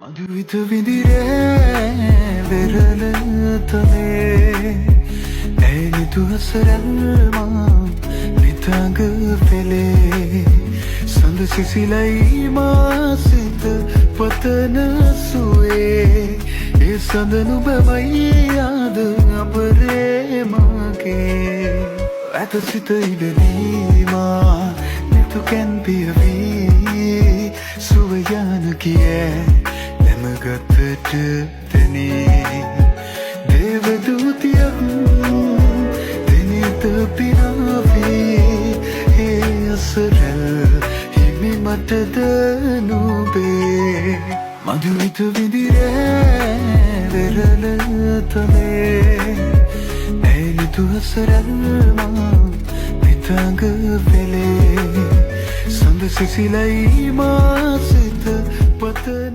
අදුවිත විදිරේ වෙරළතනේ ඇනිතු හසරල්මා නිතඟ පෙළේ සඳ සිසිලයි මාසිත පතන සුවේ ඒ සඳ නුබමයි යාද අපරේ මගේ ඇත සිත ඉඩලීමා නිතු කැන් පියවී සුවයන කියේ ගතට තනේ දේවදූතියක් දෙනිත පිනාවේ ඒ අසරල් හිමි මටද නුබේ මధుවිත විදිරේ වෙරළතනේ ඇනිතු අසරල්මා නිතඟ පෙළේ සඳ සිසිලයි මාසිත පතන